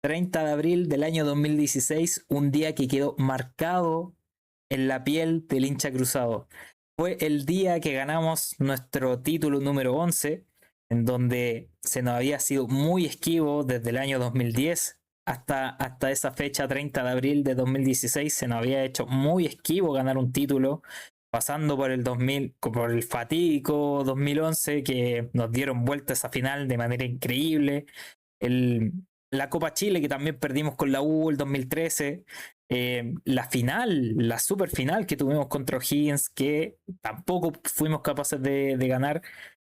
30 de abril del año 2016, un día que quedó marcado en la piel del hincha cruzado. Fue el día que ganamos nuestro título número 11, en donde se nos había sido muy esquivo desde el año 2010 hasta esa fecha, 30 de abril de 2016, se nos había hecho muy esquivo ganar un título, pasando por el 2000, por el fatídico 2011, que nos dieron vuelta esa final de manera increíble. El, la Copa Chile, que también perdimos con la U el 2013, la final, la super final que tuvimos contra O'Higgins, que tampoco fuimos capaces de ganar,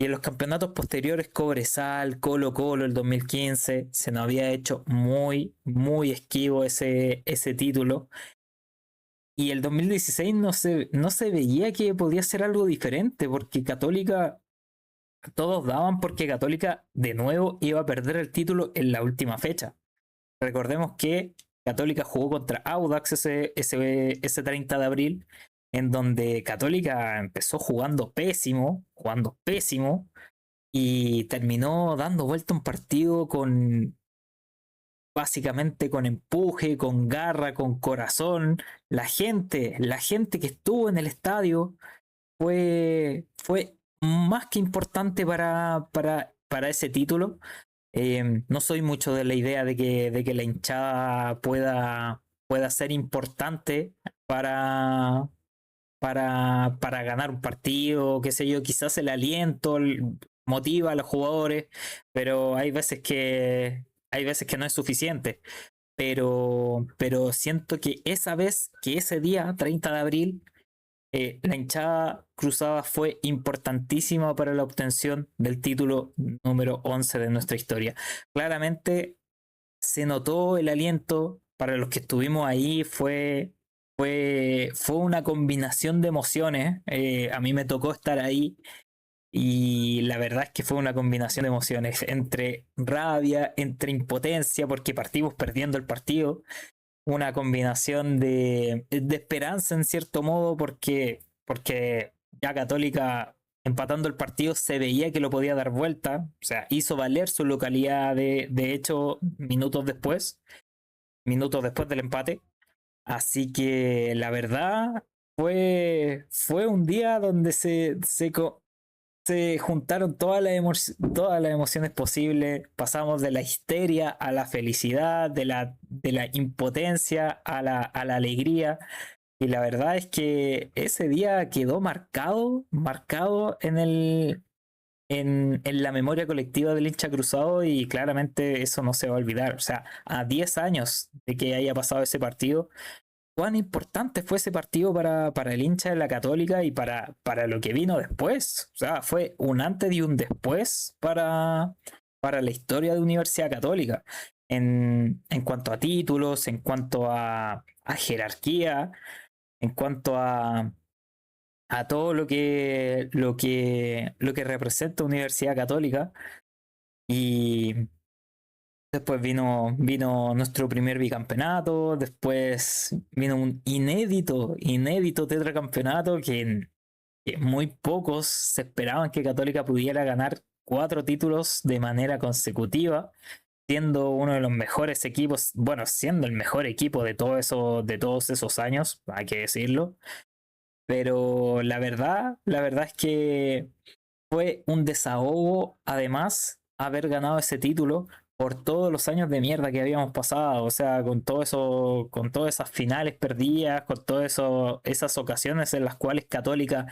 y en los campeonatos posteriores, Cobresal, Colo Colo el 2015, se nos había hecho muy esquivo ese título. Y el 2016 no se veía que podía ser algo diferente, porque Católica, todos daban porque Católica de nuevo iba a perder el título en la última fecha. Recordemos que Católica jugó contra Audax ese 30 de abril, en donde Católica empezó jugando pésimo, y terminó dando vuelta un partido con básicamente con empuje, con garra, con corazón. La gente que estuvo en el estadio fue más que importante para ese título. No soy mucho de la idea de que la hinchada pueda ser importante para, para ganar un partido, qué sé yo, quizás el aliento motiva a los jugadores, pero hay veces que no es suficiente. Pero siento que esa vez, que ese día, 30 de abril, la hinchada cruzada fue importantísima para la obtención del título número 11 de nuestra historia. Claramente se notó el aliento, para los que estuvimos ahí fue una combinación de emociones. A mí me tocó estar ahí y la verdad es que fue una combinación de emociones entre rabia, entre impotencia, porque partimos perdiendo el partido, una combinación de esperanza en cierto modo, porque ya Católica empatando el partido se veía que lo podía dar vuelta, o sea, hizo valer su localidad de hecho minutos después del empate. Así que la verdad fue un día donde se juntaron todas las emociones posibles, pasamos de la histeria a la felicidad, de la impotencia a la alegría, y la verdad es que ese día quedó marcado en la memoria colectiva del hincha cruzado, y claramente eso no se va a olvidar. O sea, a 10 años de que haya pasado ese partido, cuán importante fue ese partido para el hincha de la Católica y para lo que vino después. O sea, fue un antes y un después para la historia de Universidad Católica. En cuanto a títulos, en cuanto a jerarquía, en cuanto a todo lo que representa Universidad Católica. Y después vino nuestro primer bicampeonato, después vino un inédito tetracampeonato que muy pocos se esperaban que Católica pudiera ganar 4 títulos de manera consecutiva, siendo uno de los mejores equipos, bueno, siendo el mejor equipo de todos esos años, hay que decirlo. Pero la verdad es que fue un desahogo, además, haber ganado ese título por todos los años de mierda que habíamos pasado. O sea, con todo eso, con todas esas finales perdidas, con todas esas ocasiones en las cuales Católica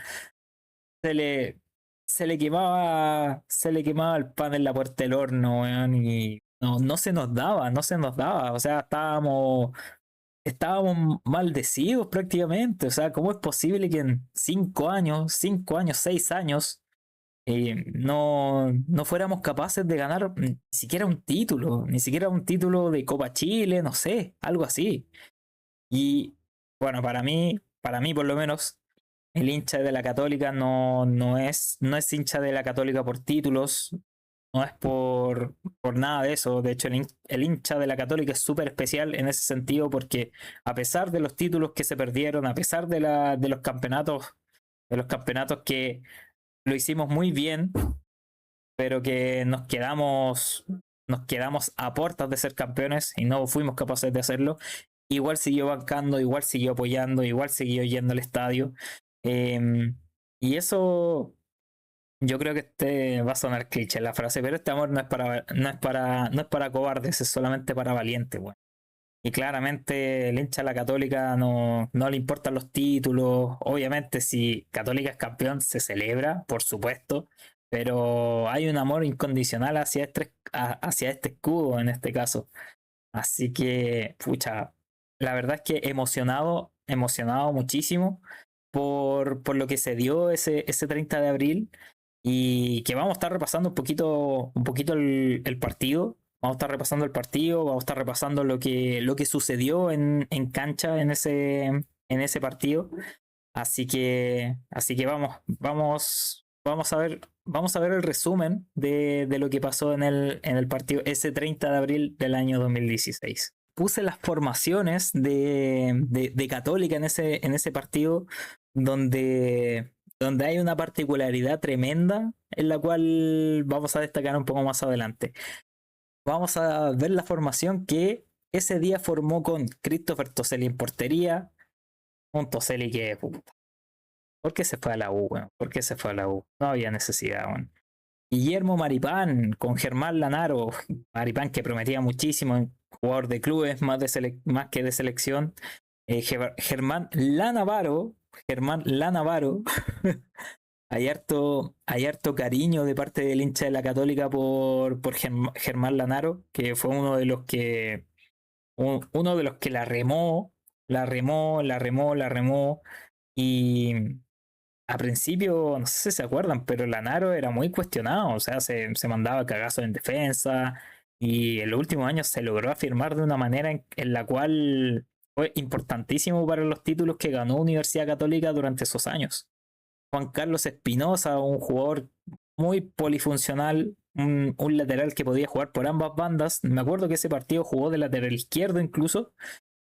se le, se le quemaba el pan en la puerta del horno, weón, y no se nos daba, no se nos daba. O sea, estábamos maldecidos prácticamente. O sea, ¿cómo es posible que en 5 años, 6 años, no fuéramos capaces de ganar ni siquiera un título de Copa Chile, no sé, algo así? Y bueno, para mí por lo menos, el hincha de la Católica no es hincha de la Católica por títulos, no es por nada de eso. De hecho, el hincha de la Católica es súper especial en ese sentido, porque a pesar de los títulos que se perdieron, a pesar de los campeonatos que lo hicimos muy bien, pero que nos quedamos nos quedamos a puertas de ser campeones y no fuimos capaces de hacerlo, igual siguió bancando, igual siguió apoyando, igual siguió yendo al estadio. Y eso, yo creo que este va a sonar cliché la frase, pero este amor no es para cobardes, es solamente para valientes, bueno. Y claramente el hincha de la Católica no le importan los títulos. Obviamente, si Católica es campeón, se celebra, por supuesto. Pero hay un amor incondicional hacia este escudo en este caso. Así que, pucha, la verdad es que emocionado muchísimo por lo que se dio ese 30 de abril y que vamos a estar repasando un poquito el partido. Vamos a estar repasando el partido, vamos a estar repasando lo que sucedió en cancha en ese partido. Así que vamos a ver el resumen de lo que pasó en el partido ese 30 de abril del año 2016. Puse las formaciones de Católica en ese partido donde hay una particularidad tremenda en la cual vamos a destacar un poco más adelante. Vamos a ver la formación que ese día formó con Christopher Toselli en portería, un Toselli que, puta, ¿por qué se fue a la U, weón? ¿Por qué se fue a la U? No había necesidad, weón. Guillermo Maripán con Germán Lanaro. Maripán que prometía muchísimo, jugador de clubes más que de selección. Germán Lanavaro. Germán Lanavaro. Hay harto cariño de parte del hincha de la Católica por Germán Lanaro, que fue uno de los que la remó. Y a principio, no sé si se acuerdan, pero Lanaro era muy cuestionado, o sea, se mandaba cagazos en defensa y en los últimos años se logró afirmar de una manera en la cual fue importantísimo para los títulos que ganó Universidad Católica durante esos años. Juan Carlos Espinosa, un jugador muy polifuncional, un lateral que podía jugar por ambas bandas. Me acuerdo que ese partido jugó de lateral izquierdo incluso,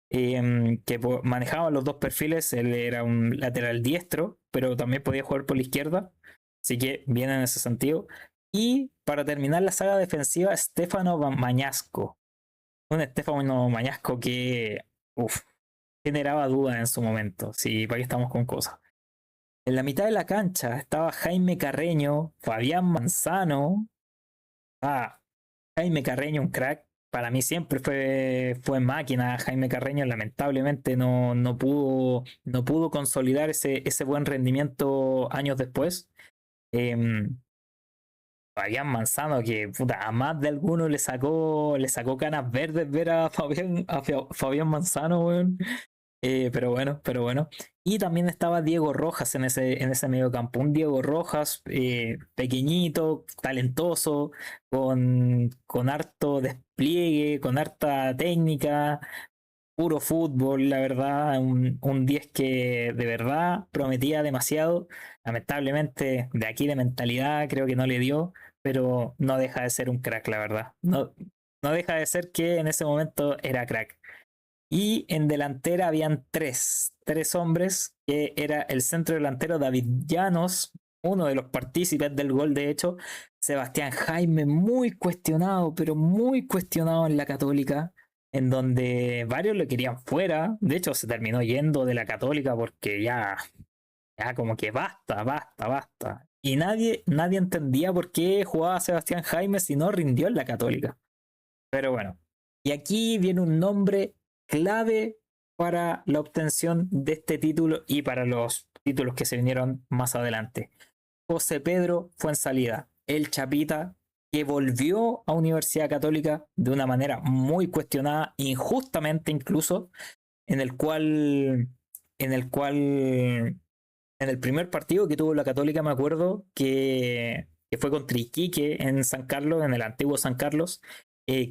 que manejaba los dos perfiles. Él era un lateral diestro, pero también podía jugar por la izquierda, así que bien en ese sentido. Y para terminar la saga defensiva, Stefano Mañasco. Un Stefano Mañasco que generaba dudas en su momento. Sí, para qué estamos con cosas. En la mitad de la cancha estaba Jaime Carreño, Fabián Manzano. Jaime Carreño, un crack. Para mí siempre fue máquina. Jaime Carreño lamentablemente no pudo consolidar ese buen rendimiento años después. Em, Fabián Manzano, que puta, a más de alguno le sacó canas verdes ver a Fabián Manzano, weón. Pero bueno. Y también estaba Diego Rojas en ese medio campo. Un Diego Rojas pequeñito, talentoso, con harto despliegue, con harta técnica, puro fútbol, la verdad. Un 10 que de verdad prometía demasiado. Lamentablemente, de aquí de mentalidad creo que no le dio, pero no deja de ser un crack, la verdad. No deja de ser que en ese momento era crack. Y en delantera habían tres hombres, que era el centro delantero David Llanos, uno de los partícipes del gol, de hecho, Sebastián Jaime, muy cuestionado, pero muy cuestionado en la Católica, en donde varios lo querían fuera. De hecho, se terminó yendo de la Católica porque ya como que basta, basta, basta. Y nadie entendía por qué jugaba Sebastián Jaime si no rindió en la Católica. Pero bueno, y aquí viene un nombre clave para la obtención de este título y para los títulos que se vinieron más adelante. José Pedro Fuenzalida, el Chapita, que volvió a Universidad Católica de una manera muy cuestionada, injustamente incluso, en el cual en el primer partido que tuvo la Católica, me acuerdo que fue contra Iquique en San Carlos, en el antiguo San Carlos.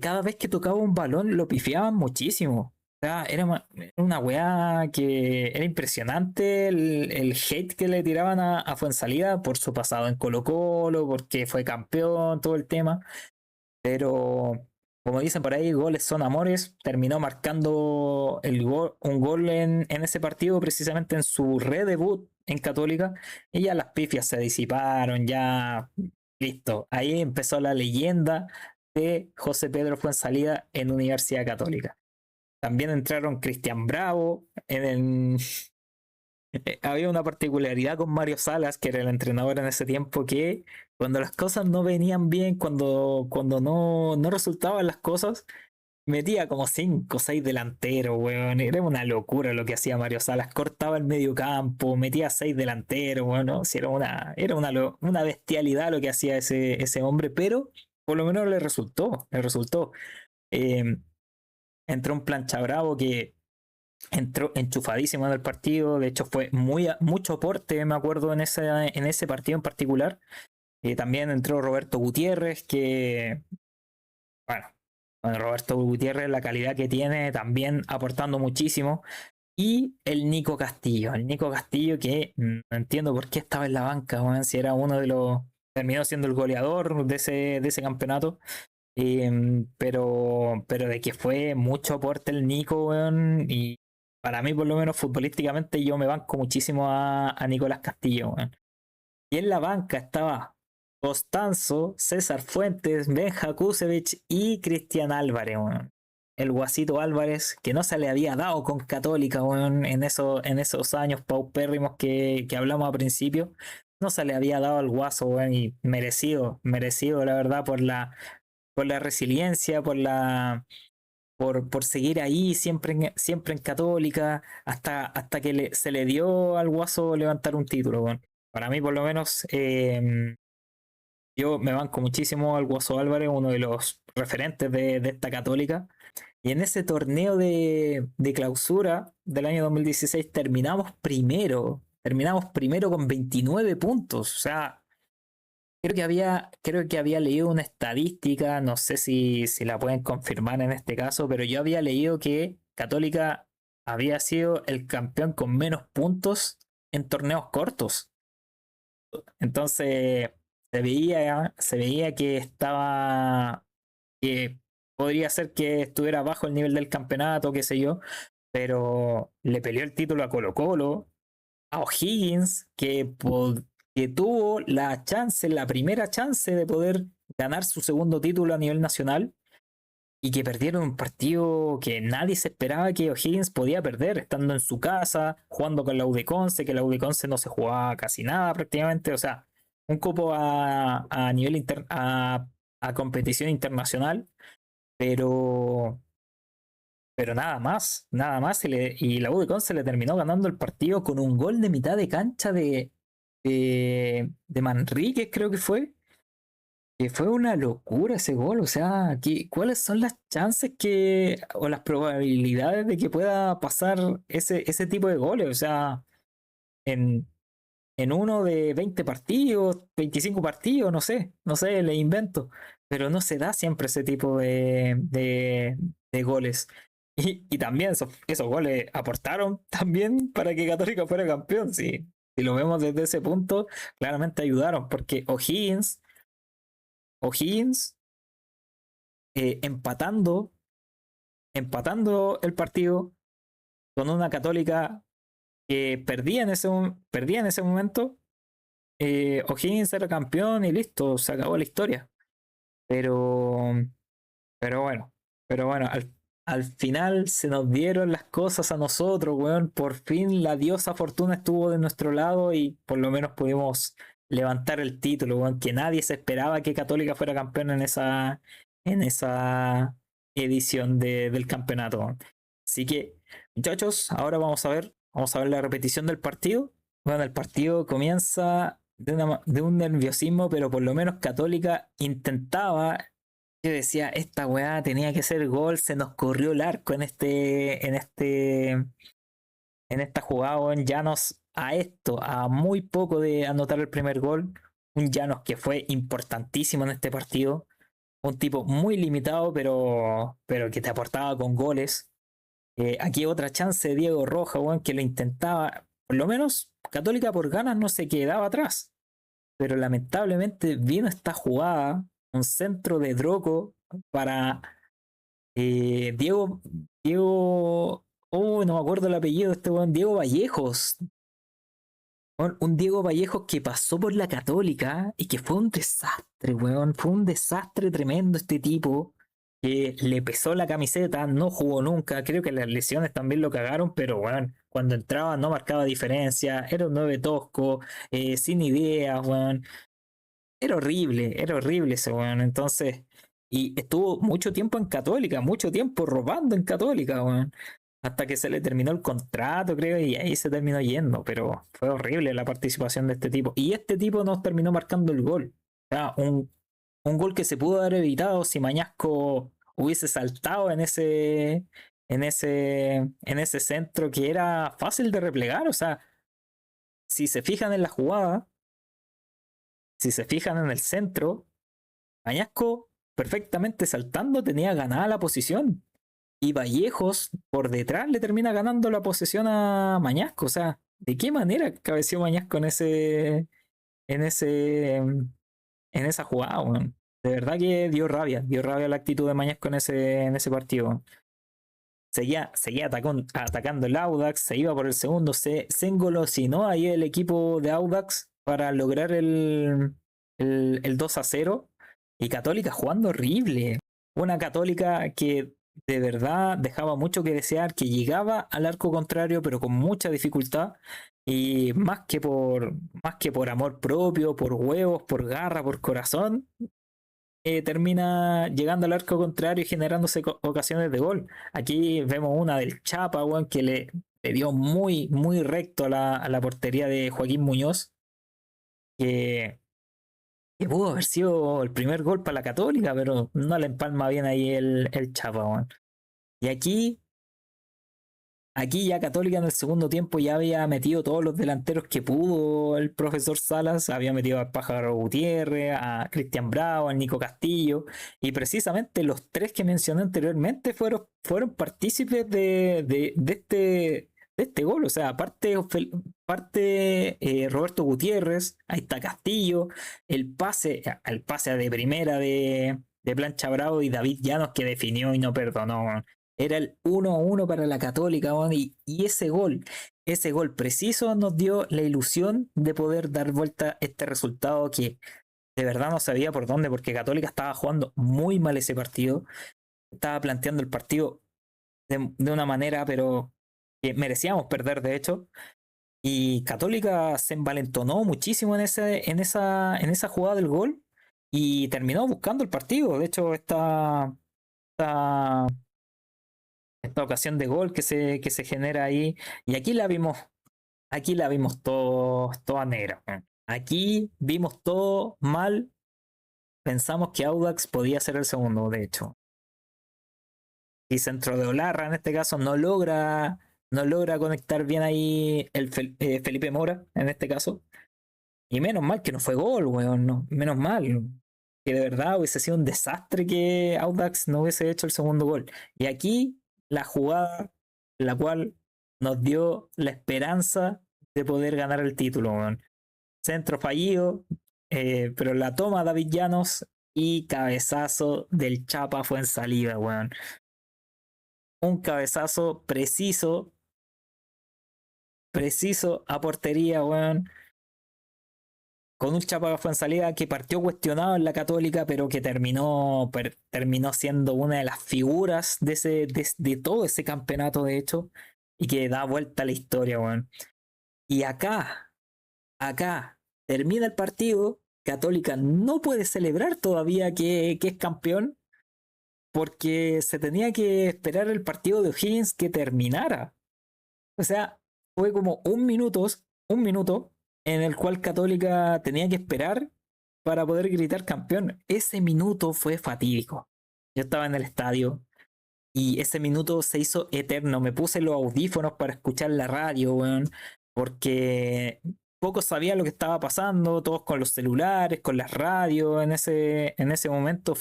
Cada vez que tocaba un balón lo pifiaban muchísimo. O sea, era una weá que era impresionante el hate que le tiraban a Fuenzalida por su pasado en Colo-Colo, porque fue campeón, todo el tema. Pero, como dicen por ahí, goles son amores. Terminó marcando un gol en ese partido, precisamente en su redebut en Católica. Y ya las pifias se disiparon, ya listo. Ahí empezó la leyenda de José Pedro Fuenzalida en Universidad Católica. También entraron Cristian Bravo. Había una particularidad con Mario Salas, que era el entrenador en ese tiempo, que cuando las cosas no venían bien, cuando no resultaban las cosas, metía como 5 o 6 delanteros, weón. Era una locura lo que hacía Mario Salas. Cortaba el medio campo, metía 6 delanteros, bueno, sí, era una bestialidad lo que hacía ese hombre, pero por lo menos le resultó, le resultó. Eh, Entró un plancha bravo que entró enchufadísimo en el partido. De hecho, fue mucho aporte, me acuerdo, en ese partido en particular. También entró Roberto Gutiérrez, que, bueno, Roberto Gutiérrez, la calidad que tiene, también aportando muchísimo. Y el Nico Castillo que no entiendo por qué estaba en la banca, bueno, si era uno de los, terminó siendo el goleador de ese campeonato. Pero de que fue mucho aporte el Nico, weón, y para mí, por lo menos futbolísticamente, yo me banco muchísimo a Nicolás Castillo, weón. Y en la banca estaba Costanzo, César Fuentes, Benja Kusevich y Cristian Álvarez, weón. El Guasito Álvarez, que no se le había dado con Católica, weón, en esos años paupérrimos que hablamos al principio. No se le había dado al Guaso, weón, y merecido, merecido, la verdad, por la resiliencia, por seguir ahí siempre en Católica, hasta que se le dio al Guaso levantar un título. Bueno, para mí, por lo menos, yo me banco muchísimo al Guaso Álvarez, uno de los referentes de esta Católica. Y en ese torneo de clausura del año 2016 terminamos primero con 29 puntos. O sea, creo que había leído una estadística, no sé si la pueden confirmar en este caso, pero yo había leído que Católica había sido el campeón con menos puntos en torneos cortos. Entonces se veía que podría ser que estuviera bajo el nivel del campeonato, qué sé yo, pero le peleó el título a Colo-Colo, a O'Higgins, que tuvo la primera chance de poder ganar su segundo título a nivel nacional y que perdieron un partido que nadie se esperaba que O'Higgins podía perder, estando en su casa, jugando con la UD que la UD no se jugaba casi nada prácticamente, o sea, un cupo a nivel a competición internacional, pero nada más, y la U de Conce le terminó ganando el partido con un gol de mitad de cancha de Manríquez, creo que fue una locura ese gol. O sea, ¿cuáles son las chances o las probabilidades de que pueda pasar ese tipo de goles? O sea, en, en uno de 20 partidos, 25 partidos, no sé, le invento, pero no se da siempre ese tipo de goles. Y también esos goles aportaron también para que Católica fuera campeón. Si lo vemos desde ese punto, claramente ayudaron, porque O'Higgins empatando el partido con una Católica que perdía en ese momento. O'Higgins era campeón y listo, se acabó la historia. Pero, pero bueno, al final se nos dieron las cosas a nosotros, weón. Por fin la diosa Fortuna estuvo de nuestro lado y por lo menos pudimos levantar el título, weón. Que nadie se esperaba que Católica fuera campeón en esa edición del campeonato, weón. Así que, muchachos, ahora vamos a ver la repetición del partido. Bueno, el partido comienza de un nerviosismo, pero por lo menos Católica intentaba. Yo decía, esta weá tenía que ser gol, se nos corrió el arco en esta jugada, weón. Llanos a muy poco de anotar el primer gol. Un Llanos que fue importantísimo en este partido. Un tipo muy limitado, pero que te aportaba con goles. Aquí otra chance de Diego Roja, weón, que lo intentaba. Por lo menos Católica por ganas no se quedaba atrás. Pero lamentablemente vino esta jugada, un centro de Droco para Diego, oh, no me acuerdo el apellido de este weón, Diego Vallejos. Un Diego Vallejos que pasó por la Católica y que fue un desastre, weón. Fue un desastre tremendo este tipo. Que le pesó la camiseta, no jugó nunca. Creo que las lesiones también lo cagaron, pero weón, cuando entraba no marcaba diferencia. Era un 9 tosco, sin ideas, weón. Era horrible ese weón. Entonces, y estuvo mucho tiempo en Católica, mucho tiempo robando en Católica, weón. Hasta que se le terminó el contrato, creo, y ahí se terminó yendo. Pero fue horrible la participación de este tipo. Y este tipo nos terminó marcando el gol. O sea, un gol que se pudo haber evitado si Mañasco hubiese saltado en ese centro que era fácil de replegar. O sea, si se fijan en la jugada, si se fijan en el centro, Mañasco perfectamente saltando tenía ganada la posición. Y Vallejos por detrás le termina ganando la posesión a Mañasco. O sea, ¿de qué manera cabeció Mañasco en ese, en esa jugada, weón? De verdad que dio rabia la actitud de Mañasco en ese partido. Seguía atacando el Audax, se iba por el segundo, se engolosinó ahí el equipo de Audax para lograr el 2-0. Y Católica jugando horrible. Una Católica que de verdad dejaba mucho que desear, que llegaba al arco contrario, pero con mucha dificultad. Y más que por amor propio, por huevos, por garra, por corazón, termina llegando al arco contrario y generándose ocasiones de gol. Aquí vemos una del Chapa, weón, que le dio muy, muy recto a la portería de Joaquín Muñoz, que, que pudo haber sido el primer gol para la Católica, pero no le empalma bien ahí el Chapa, weón. Y aquí ya Católica en el segundo tiempo ya había metido todos los delanteros que pudo el profesor Salas, había metido a Pájaro Gutiérrez, a Cristian Bravo, a Nico Castillo, y precisamente los tres que mencioné anteriormente fueron partícipes de este gol. O sea, parte Roberto Gutiérrez, ahí está Castillo, el pase de primera de Plancha Bravo y David Llanos que definió y no perdonó. Era el 1-1 para la Católica, y ese gol preciso nos dio la ilusión de poder dar vuelta a este resultado que de verdad no sabía por dónde, porque Católica estaba jugando muy mal ese partido, estaba planteando el partido de una manera, pero que merecíamos perder, de hecho, y Católica se envalentonó muchísimo en esa jugada del gol y terminó buscando el partido. De hecho, esta ocasión de gol que se genera ahí. Y aquí la vimos toda negra. Aquí vimos todo mal. Pensamos que Audax podía ser el segundo, de hecho. Y centro de Olarra, en este caso, no logra conectar bien ahí Felipe Mora, en este caso. Y menos mal que no fue gol, weón. No, menos mal. Que de verdad hubiese sido un desastre que Audax no hubiese hecho el segundo gol. Y aquí la jugada, la cual nos dio la esperanza de poder ganar el título, weón. Centro fallido, pero la toma David Llanos y cabezazo del Chapa fue en salida, weón. Un cabezazo preciso, preciso a portería, weón, con un Chapa Fuenzalida que partió cuestionado en la Católica, pero que terminó siendo una de las figuras de todo ese campeonato, de hecho, y que da vuelta a la historia, weón. Y acá, termina el partido, Católica no puede celebrar todavía que es campeón, porque se tenía que esperar el partido de O'Higgins que terminara. O sea, fue como un minuto en el cual Católica tenía que esperar para poder gritar campeón. Ese minuto fue fatídico. Yo estaba en el estadio y ese minuto se hizo eterno. Me puse los audífonos para escuchar la radio, weón, porque pocos sabían lo que estaba pasando, todos con los celulares, con las radios en ese momento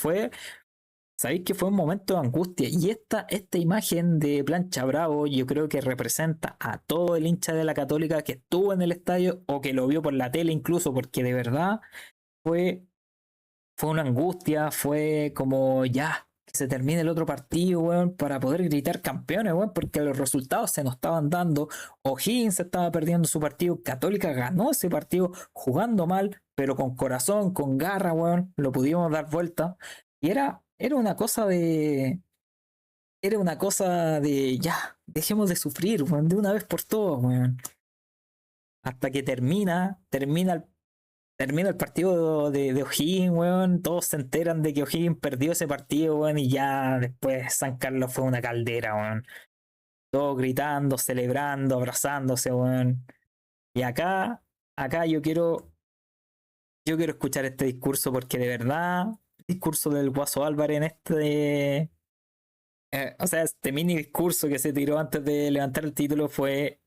sabéis que fue un momento de angustia. Y esta imagen de Plancha Bravo, yo creo que representa a todo el hincha de la Católica que estuvo en el estadio o que lo vio por la tele incluso, porque de verdad fue, fue una angustia, fue como ya. se termine el otro partido, weón, para poder gritar campeones, weón, porque los resultados se nos estaban dando. O'Higgins estaba perdiendo su partido, Católica ganó ese partido jugando mal, pero con corazón, con garra, weón, lo pudimos dar vuelta. Y era una cosa de... Era una cosa de ya, dejemos de sufrir, weón, de una vez por todas, weón. Hasta que termina el partido de O'Higgins, weón. Todos se enteran de que O'Higgins perdió ese partido, weón. Y ya después San Carlos fue una caldera, weón. Todos gritando, celebrando, abrazándose, weón. Y acá yo quiero escuchar este discurso porque de verdad, el discurso del Guaso Álvarez en o sea, este mini discurso que se tiró antes de levantar el título fue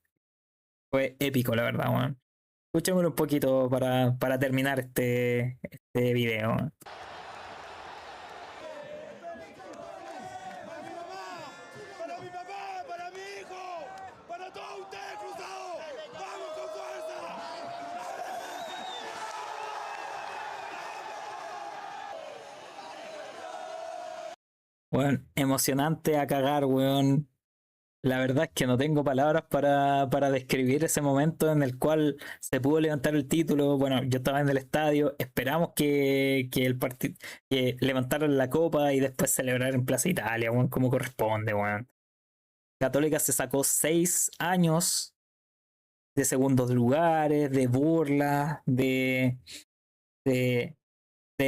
épico, la verdad, weón. Escuchémoslo un poquito para terminar este video. Para mi papá, para mi hijo, para todos ustedes, Cruzado. ¡Vamos con fuerza! Weón, emocionante a cagar, weón. La verdad es que no tengo palabras para describir ese momento en el cual se pudo levantar el título. Bueno, yo estaba en el estadio, esperamos que el partido que levantaran la copa y después celebrar en Plaza Italia, weón, como corresponde, weón. Católica se sacó 6 años de segundos lugares, de burla, de, de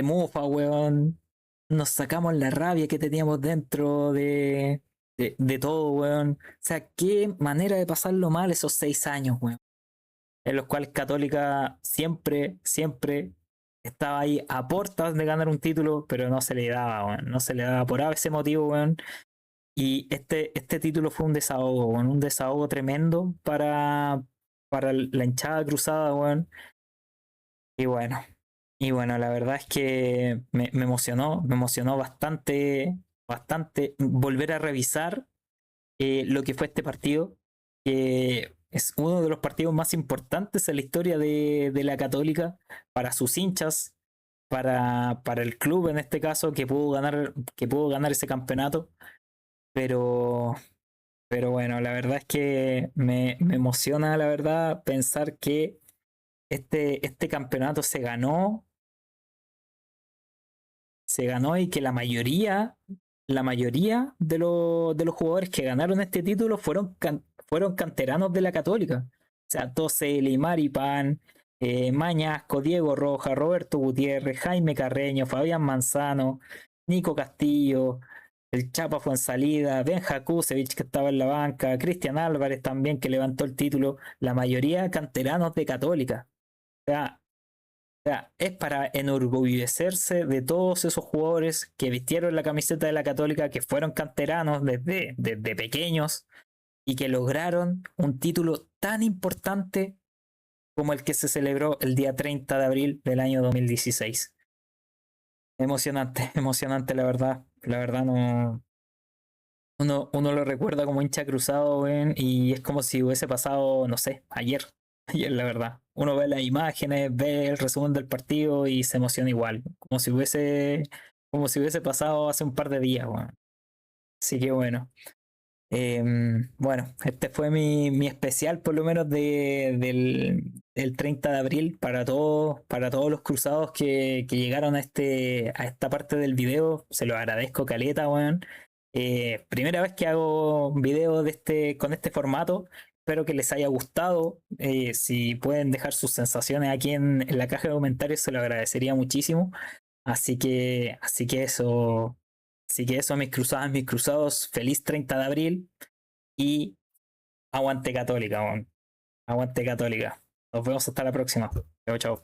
mufa, weón. Nos sacamos la rabia que teníamos dentro de todo, weón. O sea, qué manera de pasarlo mal esos 6 años, weón. En los cuales Católica siempre estaba ahí a puertas de ganar un título, pero no se le daba, weón. No se le daba por ese motivo, weón. Y este título fue un desahogo, weón. Un desahogo tremendo para la hinchada cruzada, weón. Y bueno, la verdad es que me emocionó bastante volver a revisar lo que fue este partido, que es uno de los partidos más importantes en la historia de la Católica, para sus hinchas, para el club en este caso, que pudo ganar ese campeonato, pero, pero bueno, la verdad es que me emociona, la verdad, pensar que este campeonato se ganó y que la mayoría de los jugadores que ganaron este título fueron canteranos de la Católica. O sea, Toseli, Maripán, Mañasco, Diego Roja, Roberto Gutiérrez, Jaime Carreño, Fabián Manzano, Nico Castillo, el Chapa Fuensalida, Benja Kusevich que estaba en la banca, Cristian Álvarez también que levantó el título, la mayoría canteranos de Católica. O sea, es para enorgullecerse de todos esos jugadores que vistieron la camiseta de la Católica, que fueron canteranos desde pequeños y que lograron un título tan importante como el que se celebró el día 30 de abril del año 2016. Emocionante, emocionante la verdad. La verdad no. Uno lo recuerda como hincha cruzado, ven, y es como si hubiese pasado, no sé, ayer. Ayer, la verdad. Uno ve las imágenes, ve el resumen del partido y se emociona igual. Como si hubiese pasado hace un par de días, weón. Así que bueno. Bueno, este fue mi especial, por lo menos del 30 de abril, para todos los cruzados que llegaron a esta parte del video. Se lo agradezco, caleta, weón. Primera vez que hago un video con este formato. Espero que les haya gustado. Si pueden dejar sus sensaciones aquí en la caja de comentarios, se lo agradecería muchísimo. Así que eso. Así que eso, mis cruzados, feliz 30 de abril y aguante Católica, weón. Aguante Católica. Nos vemos hasta la próxima. Chao, chao.